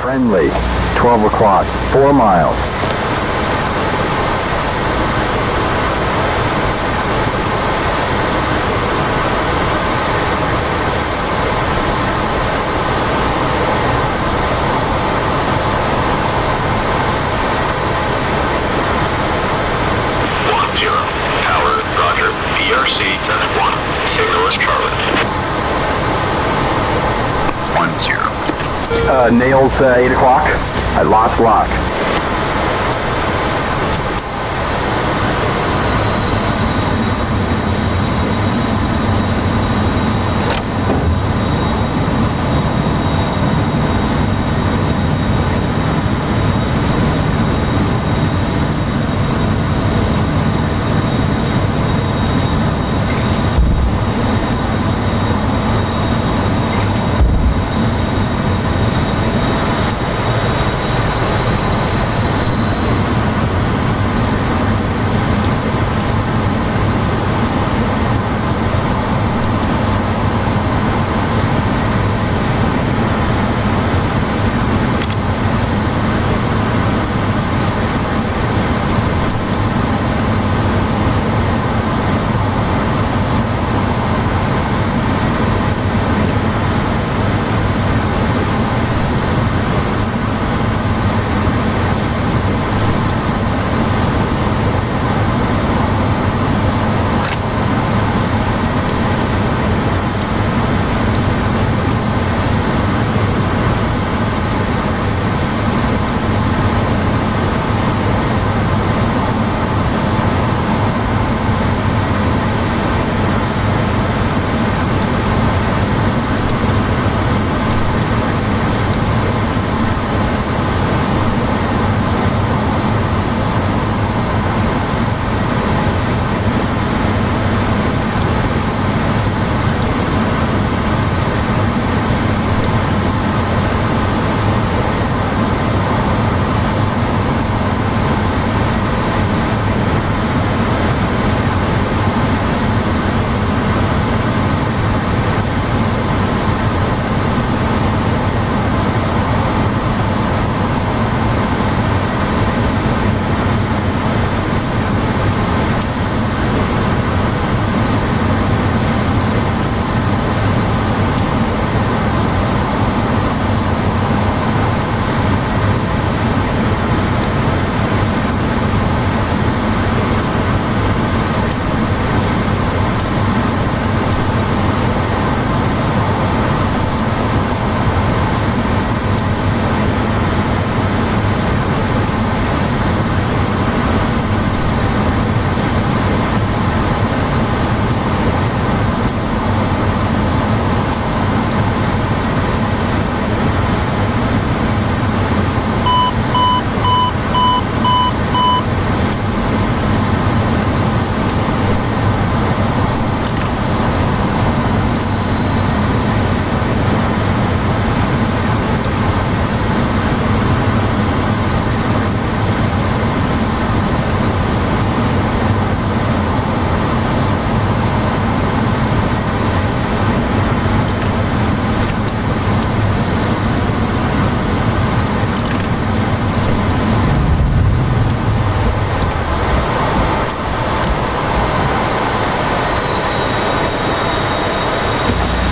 Friendly, 12 o'clock, 4 miles. Nails 8 o'clock. I lost lock.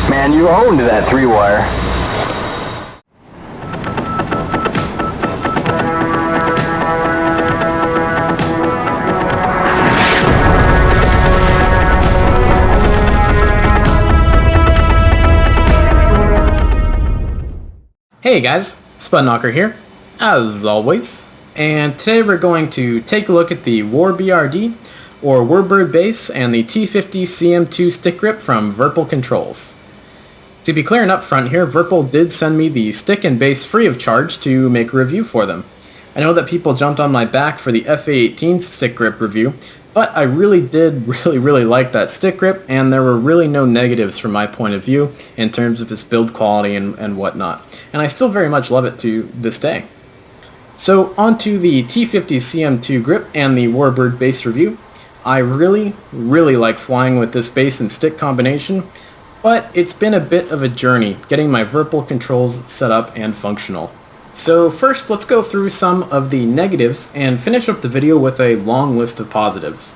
Man, you owned that 3-wire. Hey guys, Spud here, as always, and today we're going to take a look at the WarBRD, or WarBRD Base, and the T-50CM2 Stick Grip from Virpil Controls. To be clear and upfront here, Virpil did send me the stick and base free of charge to make a review for them. I know that people jumped on my back for the FA18 stick grip review, but I really did really like that stick grip, and there were really no negatives from my point of view in terms of its build quality and whatnot. And I still very much love it to this day. So onto the T-50CM2 grip and the WarBRD Base review. I really like flying with this base and stick combination, but it's been a bit of a journey getting my Virpil controls set up and functional. So first, let's go through some of the negatives and finish up the video with a long list of positives.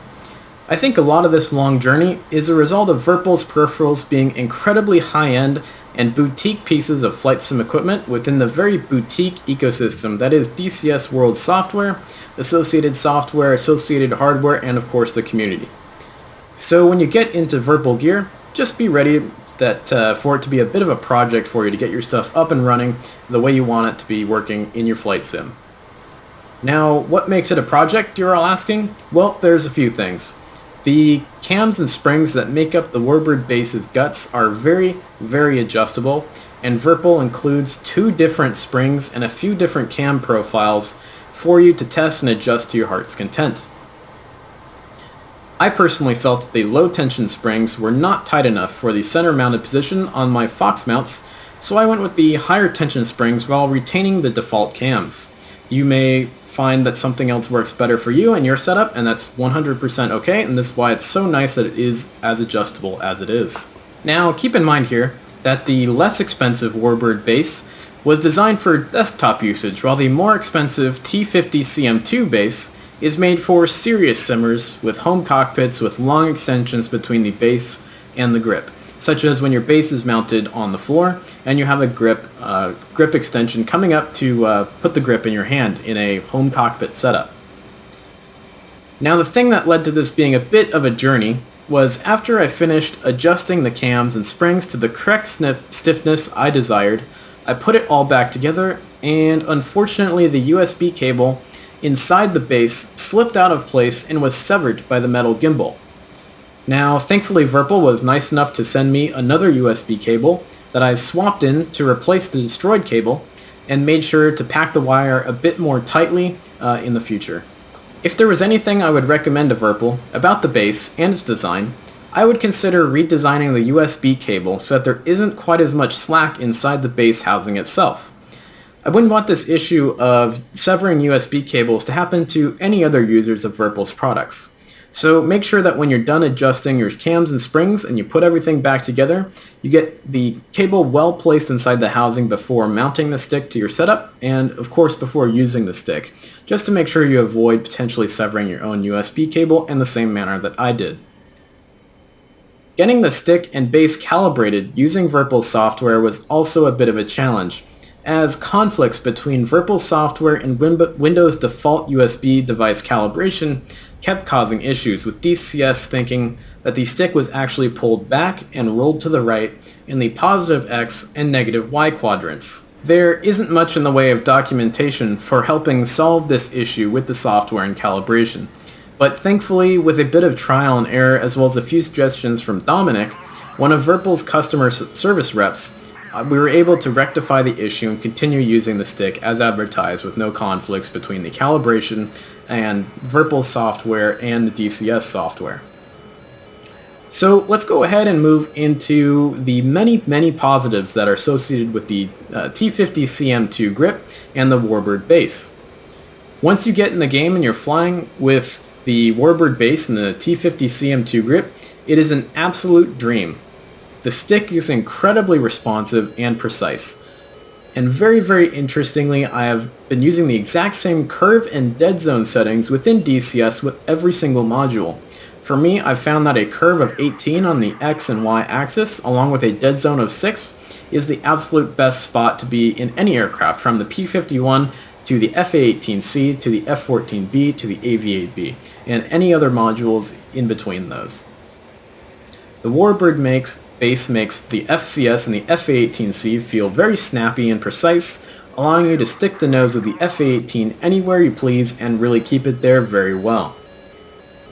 I think a lot of this long journey is a result of Virpil's peripherals being incredibly high-end and boutique pieces of flight sim equipment within the very boutique ecosystem that is DCS World software, associated hardware, and of course the community. So when you get into Virpil gear, just be ready for it to be a bit of a project for you to get your stuff up and running the way you want it to be working in your flight sim. Now, what makes it a project, you're all asking? Well, there's a few things. The cams and springs that make up the WarBRD Base's guts are very, very adjustable, and Virpil includes 2 different springs and a few different cam profiles for you to test and adjust to your heart's content. I personally felt that the low tension springs were not tight enough for the center mounted position on my Fox mounts, so I went with the higher tension springs while retaining the default cams. You may find that something else works better for you and your setup, and that's 100% okay, and this is why it's so nice that it is as adjustable as it is. Now, keep in mind here that the less expensive WarBRD Base was designed for desktop usage, while the more expensive T-50CM2 base is made for serious simmers with home cockpits with long extensions between the base and the grip, such as when your base is mounted on the floor and you have a grip extension coming up to put the grip in your hand in a home cockpit setup. Now, the thing that led to this being a bit of a journey was after I finished adjusting the cams and springs to the correct stiffness I desired, I put it all back together, and unfortunately the USB cable inside the base slipped out of place and was severed by the metal gimbal. Now, thankfully Virpil was nice enough to send me another USB cable that I swapped in to replace the destroyed cable and made sure to pack the wire a bit more tightly in the future. If there was anything I would recommend to Virpil about the base and its design, I would consider redesigning the USB cable so that there isn't quite as much slack inside the base housing itself. I wouldn't want this issue of severing USB cables to happen to any other users of Virpil's products. So make sure that when you're done adjusting your cams and springs and you put everything back together, you get the cable well placed inside the housing before mounting the stick to your setup, and of course before using the stick, just to make sure you avoid potentially severing your own USB cable in the same manner that I did. Getting the stick and base calibrated using Virpil's software was also a bit of a challenge, as conflicts between Virpil software and Windows default USB device calibration kept causing issues, with DCS thinking that the stick was actually pulled back and rolled to the right in the positive X and negative Y quadrants. There isn't much in the way of documentation for helping solve this issue with the software and calibration, but thankfully with a bit of trial and error as well as a few suggestions from Dominic, one of Virpil's customer service reps, we were able to rectify the issue and continue using the stick as advertised with no conflicts between the calibration and Virpil software and the DCS software. So let's go ahead and move into the many positives that are associated with the T-50CM2 grip and the WarBRD Base. Once you get in the game and you're flying with the WarBRD Base and the T-50CM2 grip, it is an absolute dream. The stick is incredibly responsive and precise. And very interestingly, I have been using the exact same curve and dead zone settings within DCS with every single module. For me, I've found that a curve of 18 on the X and Y axis, along with a dead zone of 6, is the absolute best spot to be in any aircraft, from the P-51 to the FA-18C to the F-14B to the AV-8B, and any other modules in between those. The WarBRD Base makes the FCS and the FA-18C feel very snappy and precise, allowing you to stick the nose of the FA-18 anywhere you please and really keep it there very well.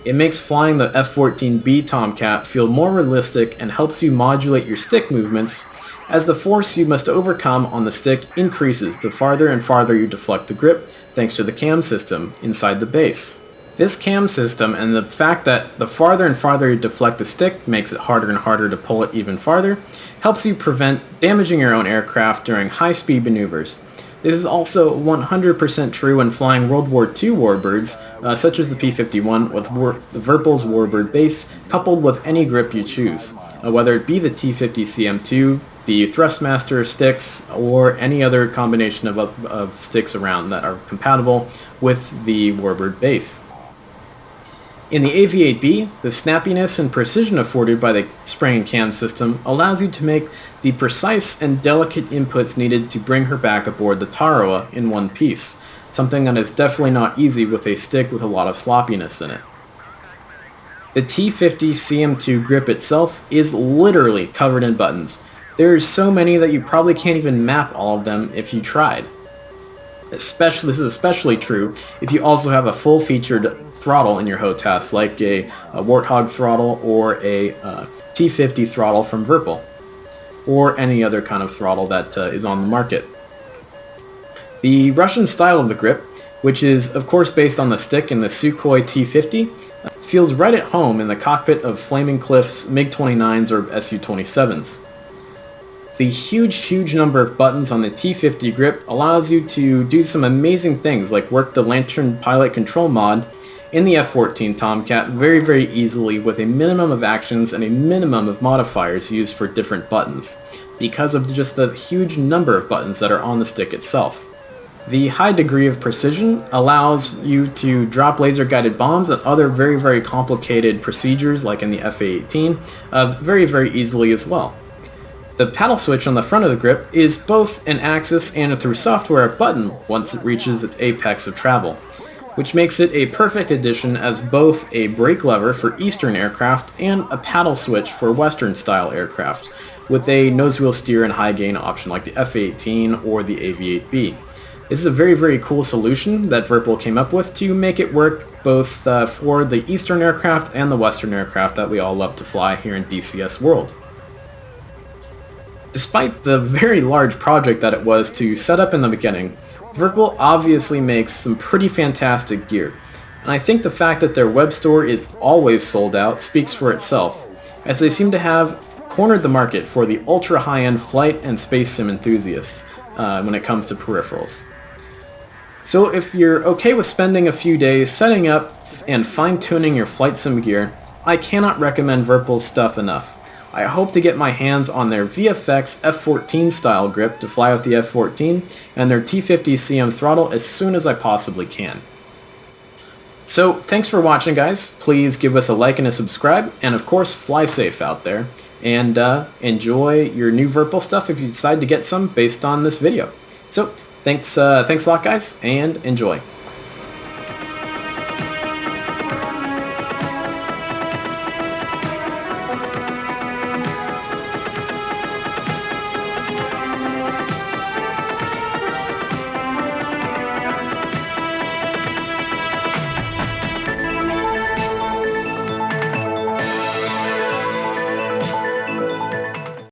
It makes flying the F-14B Tomcat feel more realistic and helps you modulate your stick movements, as the force you must overcome on the stick increases the farther and farther you deflect the grip thanks to the cam system inside the base. This cam system and the fact that the farther and farther you deflect the stick makes it harder and harder to pull it even farther, helps you prevent damaging your own aircraft during high-speed maneuvers. This is also 100% true when flying World War II warbirds, such as the P-51 with Virpil's WarBRD Base, coupled with any grip you choose, whether it be the T-50CM2 the Thrustmaster sticks or any other combination of sticks around that are compatible with the WarBRD Base. In the AV8B, the snappiness and precision afforded by the spring and cam system allows you to make the precise and delicate inputs needed to bring her back aboard the Tarawa in one piece, something that is definitely not easy with a stick with a lot of sloppiness in it. The T-50CM2 grip itself is literally covered in buttons. There are so many that you probably can't even map all of them if you tried. This is especially true if you also have a full-featured throttle in your HOTAS, like a Warthog throttle or a T50 throttle from Virpil, or any other kind of throttle that is on the market. The Russian style of the grip, which is of course based on the stick in the Sukhoi T50, feels right at home in the cockpit of Flaming Cliff's MiG-29s or Su-27s. The huge number of buttons on the T50 grip allows you to do some amazing things like work the Lantern Pilot Control mod in the F-14 Tomcat very easily with a minimum of actions and a minimum of modifiers used for different buttons, because of just the huge number of buttons that are on the stick itself. The high degree of precision allows you to drop laser-guided bombs and other very complicated procedures like in the F-18 very easily as well. The paddle switch on the front of the grip is both an axis and through software a button once it reaches its apex of travel, which makes it a perfect addition as both a brake lever for Eastern aircraft and a paddle switch for Western style aircraft, with a nose-wheel steer and high gain option like the F-18 or the AV8B. This is a very cool solution that Virpil came up with to make it work both for the Eastern aircraft and the Western aircraft that we all love to fly here in DCS world. Despite the very large project that it was to set up in the beginning, Virpil obviously makes some pretty fantastic gear, and I think the fact that their web store is always sold out speaks for itself, as they seem to have cornered the market for the ultra high-end flight and space sim enthusiasts when it comes to peripherals. So if you're okay with spending a few days setting up and fine-tuning your flight sim gear, I cannot recommend Virpil's stuff enough. I hope to get my hands on their VFX F-14 style grip to fly with the F-14 and their T-50CM throttle as soon as I possibly can. So thanks for watching, guys. Please give us a like and a subscribe, and of course fly safe out there, and enjoy your new Virpil stuff if you decide to get some based on this video. So thanks a lot, guys, and enjoy.